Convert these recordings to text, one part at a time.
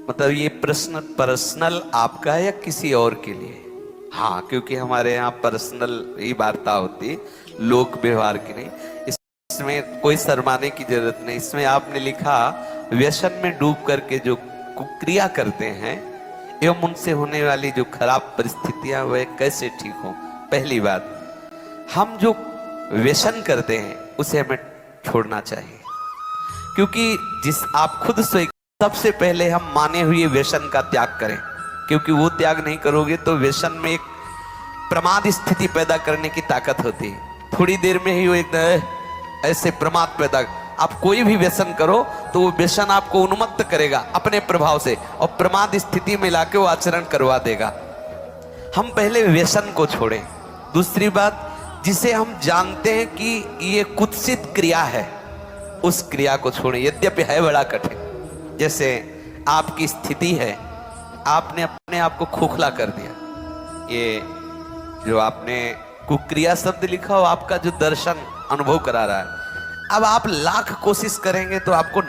मतलब ये प्रश्न पर्सनल आपका है या किसी और के लिए? हाँ, क्योंकि हमारे यहाँ पर्सनल ही वार्ता होती, लोक व्यवहार की नहीं। इसमें कोई शर्माने की जरूरत नहीं। इसमें आपने लिखा व्यसन में डूब करके जो कुक्रिया करते हैं एवं उनसे होने वाली जो खराब परिस्थितियां वह कैसे ठीक हो। पहली बात, हम जो व्यसन करते हैं उसे हमें छोड़ना चाहिए, क्योंकि जिस आप खुद से सबसे पहले हम माने हुए व्यसन का त्याग करें, क्योंकि वो त्याग नहीं करोगे तो व्यसन में एक प्रमाद स्थिति पैदा करने की ताकत होती है। थोड़ी देर में ही वो एक ऐसे प्रमाद पैदा, आप कोई भी व्यसन करो तो वो व्यसन आपको उन्मत्त करेगा अपने प्रभाव से और प्रमाद स्थिति में लाके वो आचरण करवा देगा। हम पहले व्यसन को छोड़ें। दूसरी बात, जिसे हम जानते हैं कि ये कुत्सित क्रिया है, उस क्रिया को छोड़ें, यद्यपि है बड़ा कठिन। जैसे आपकी स्थिति है, आपने अपने आप को खोखला कर दिया, ये जो आपने कुक्रिया शब्द लिखा हो आपका जो दर्शन अनुभव करा रहा है। अब आप लाख कोशिश करेंगे तो आपको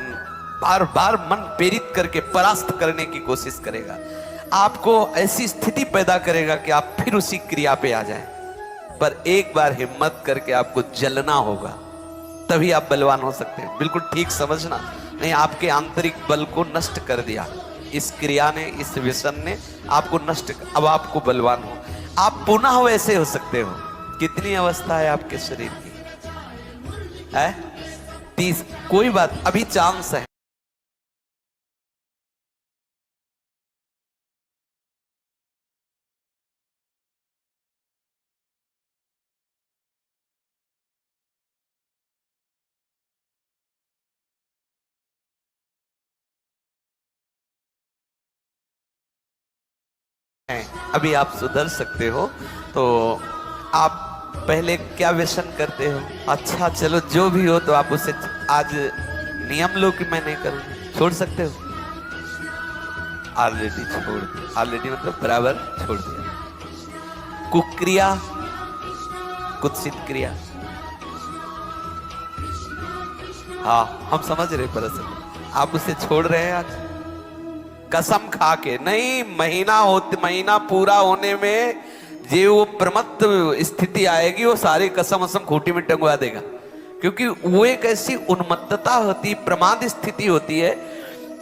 बार बार मन प्रेरित करके परास्त करने की कोशिश करेगा, आपको ऐसी स्थिति पैदा करेगा कि आप फिर उसी क्रिया पे आ जाएं। पर एक बार हिम्मत करके आपको जलना होगा, तभी आप बलवान हो सकते हैं। बिल्कुल ठीक समझना, नहीं आपके आंतरिक बल को नष्ट कर दिया इस क्रिया ने, इस व्यसन ने आपको नष्ट। अब आपको बलवान हो, आप पुनः वैसे हो सकते हो। कितनी अवस्था है आपके शरीर की? है 30। कोई बात, अभी चांस है। अभी आप सुधर सकते हो। तो आप पहले क्या व्यसन करते हो? अच्छा चलो जो भी हो, तो आप उसे आज नियम लो कि मैं नहीं करूंगा, छोड़ सकते हो। ऑलरेडी छोड़ दिया, ऑलरेडी मतलब बराबर छोड़ दिया। कुक्रिया, कुत्सित क्रिया, हाँ हम समझ रहे, पर आप उसे छोड़ रहे हैं आज कसम खा के। नहीं, महीना पूरा होने में जो वो प्रमत्त स्थिति आएगी वो सारी कसम असम खूंटी में टंगवा देगा, क्योंकि वो एक ऐसी उन्मत्तता होती, प्रमाद स्थिति होती है।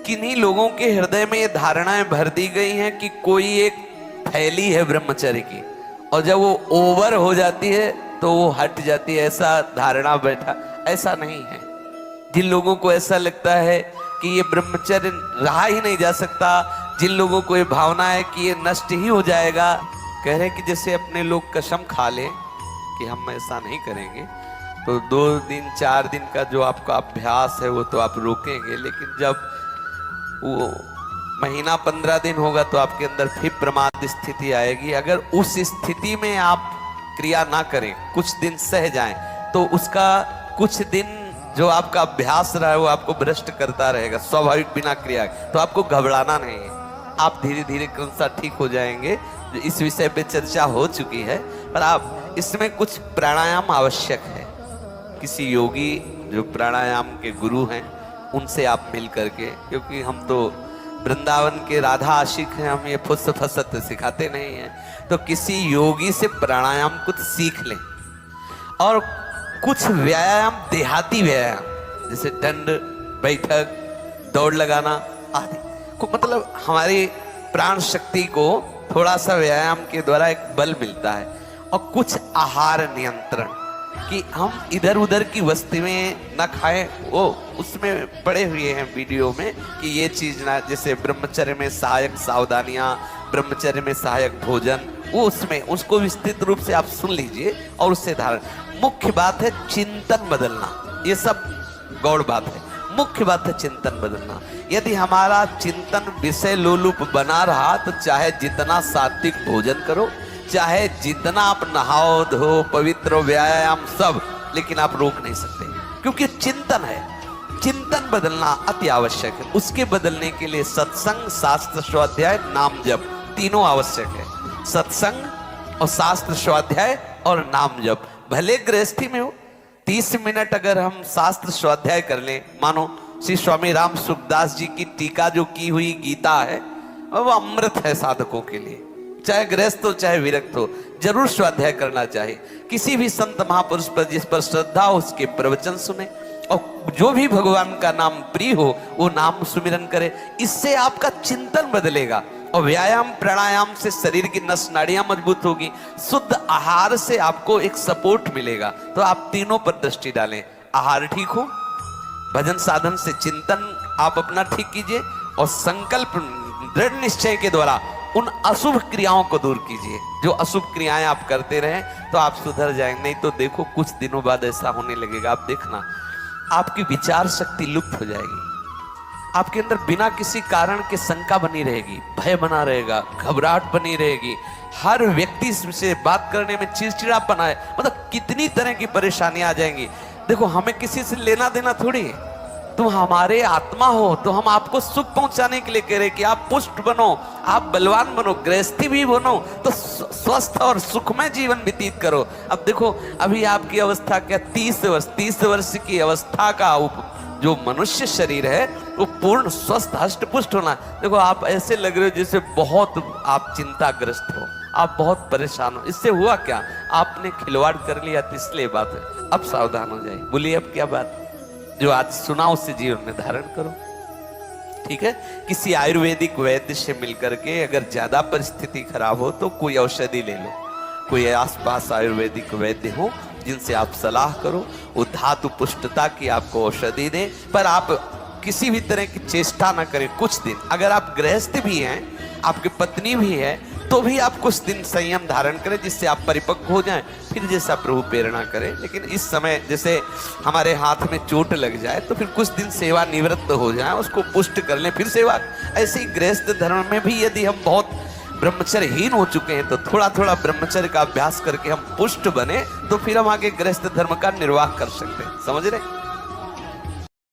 किन्हीं लोगों के हृदय में ये धारणाएं भर दी गई हैं कि कोई एक थैली है ब्रह्मचर्य की, और जब वो ओवर हो जाती है तो वो हट जाती है, ऐसा धारणा बैठा। ऐसा नहीं है। जिन लोगों को ऐसा लगता है कि ये ब्रह्मचर्य रहा ही नहीं जा सकता, जिन लोगों को ये भावना है कि ये नष्ट ही हो जाएगा, कह रहे कि जैसे अपने लोग कसम खा लें कि हम ऐसा नहीं करेंगे, तो 2 दिन 4 दिन का जो आपका अभ्यास है वो तो आप रोकेंगे, लेकिन जब वो महीना 15 दिन होगा तो आपके अंदर फिर प्रमाद स्थिति आएगी। अगर उस स्थिति में आप क्रिया ना करें, कुछ दिन सह जाएं, तो उसका कुछ दिन जो आपका अभ्यास रहा है वो आपको भ्रष्ट करता रहेगा स्वाभाविक बिना क्रिया। तो आपको घबराना नहीं है, आप धीरे धीरे क्रमशः ठीक हो जाएंगे। इस विषय पे चर्चा हो चुकी है, पर आप इसमें कुछ प्राणायाम आवश्यक है। किसी योगी जो प्राणायाम के गुरु हैं उनसे आप मिल करके, क्योंकि हम तो वृंदावन के राधा आशिक हैं, हम ये फुस फसत सिखाते नहीं हैं। तो किसी योगी से प्राणायाम कुछ सीख लें, और कुछ व्यायाम, देहाती व्यायाम जैसे दंड बैठक, दौड़ लगाना आदि को, मतलब हमारी प्राण शक्ति को थोड़ा सा व्यायाम के द्वारा एक बल मिलता है। और कुछ आहार नियंत्रण, कि हम इधर उधर की वस्तुएं ना खाएं, वो उसमें पड़े हुए हैं वीडियो में कि ये चीज ना, जैसे ब्रह्मचर्य में सहायक सावधानियां, ब्रह्मचर्य में सहायक भोजन, वो उसमें उसको विस्तृत रूप से आप सुन लीजिए और उससे धारण। मुख्य बात है चिंतन बदलना, ये सब गौड़ बात है, मुख्य बात है चिंतन बदलना। यदि हमारा चिंतन विषय लोलुप बना रहा तो चाहे जितना सात्विक भोजन करो, चाहे जितना आप नहाओ धो पवित्र व्यायाम सब, लेकिन आप रोक नहीं सकते, क्योंकि चिंतन है। चिंतन बदलना अति आवश्यक है। उसके बदलने के लिए सत्संग, शास्त्र स्वाध्याय, नाम जप तीनों आवश्यक है। सत्संग और शास्त्र स्वाध्याय और नाम जप। भले गृहस्थी में हो 30 मिनट अगर हम शास्त्र स्वाध्याय कर लें, मानो श्री स्वामी राम सुखदास जी की टीका जो की हुई गीता है वो अमृत है साधकों के लिए, चाहे गृहस्थ हो चाहे विरक्त हो, जरूर स्वाध्याय करना चाहिए। किसी भी संत महापुरुष पर जिस पर श्रद्धा हो उसके प्रवचन सुने, और जो भी भगवान का नाम प्रिय हो वो नाम सुमिरन करे। इससे आपका चिंतन बदलेगा, और व्यायाम प्राणायाम से शरीर की नस नाड़ियां मजबूत होगी, शुद्ध आहार से आपको एक सपोर्ट मिलेगा। तो आप तीनों पर दृष्टि डालें, आहार ठीक हो, भजन साधन से चिंतन आप अपना ठीक कीजिए, और संकल्प दृढ़ निश्चय के द्वारा उन अशुभ क्रियाओं को दूर कीजिए। जो अशुभ क्रियाएं आप करते रहें तो आप सुधर जाएंगे, नहीं तो देखो कुछ दिनों बाद ऐसा होने लगेगा, आप देखना आपकी विचार शक्ति लुप्त हो जाएगी, आपके अंदर बिना किसी कारण के शंका बनी रहेगी, भय बना रहेगा, घबराहट बनी रहेगी, हर व्यक्ति से बात करने में चिड़चिड़ापन आए, मतलब कितनी तरह की परेशानियां आ जाएंगी। देखो हमें किसी से लेना देना थोड़ी है, तुम हमारे आत्मा हो तो हम आपको सुख पहुंचाने के लिए कह रहे कि आप पुष्ट बनो, आप बलवान बनो, गृहस्थी भी बनो, तो स्वस्थ और सुखमय जीवन व्यतीत करो। अब देखो अभी आपकी अवस्था क्या, 30 वर्ष की अवस्था का जो मनुष्य शरीर है वो पूर्ण स्वस्थ हष्ट पुष्ट होना। देखो आप ऐसे लग रहे हो जैसे बहुत आप चिंताग्रस्त हो, आप बहुत परेशान हो। इससे हुआ क्या, आपने खिलवाड़ कर लिया, तो इसलिए बात है। अब सावधान हो जाए, बोलिए अब क्या बात, जो आज सुना उससे जीवन में धारण करो, ठीक है। किसी आयुर्वेदिक वैद्य से मिलकर के अगर ज्यादा परिस्थिति खराब हो तो कोई औषधि ले लो, कोई आसपास आयुर्वेदिक वैद्य हो जिनसे आप सलाह करो, वो धातु पुष्टता की आपको औषधि दे। पर आप किसी भी तरह की चेष्टा ना करें कुछ दिन। अगर आप गृहस्थ भी हैं, आपकी पत्नी भी है, तो भी आप कुछ दिन संयम धारण करें जिससे आप परिपक्व हो जाएं, फिर जैसा प्रभु प्रेरणा करें। लेकिन इस समय जैसे हमारे हाथ में चोट लग जाए तो फिर कुछ दिन सेवा निवृत्त हो जाए, उसको पुष्ट कर लें, फिर सेवा। ऐसे ही गृहस्थ धर्म में भी यदि हम बहुत ब्रह्मचर्यहीन हो चुके हैं तो थोड़ा थोड़ा ब्रह्मचर्य का अभ्यास करके हम पुष्ट बने, तो फिर हम आगे गृहस्थ धर्म का निर्वाह कर सकते हैं। समझ रहे?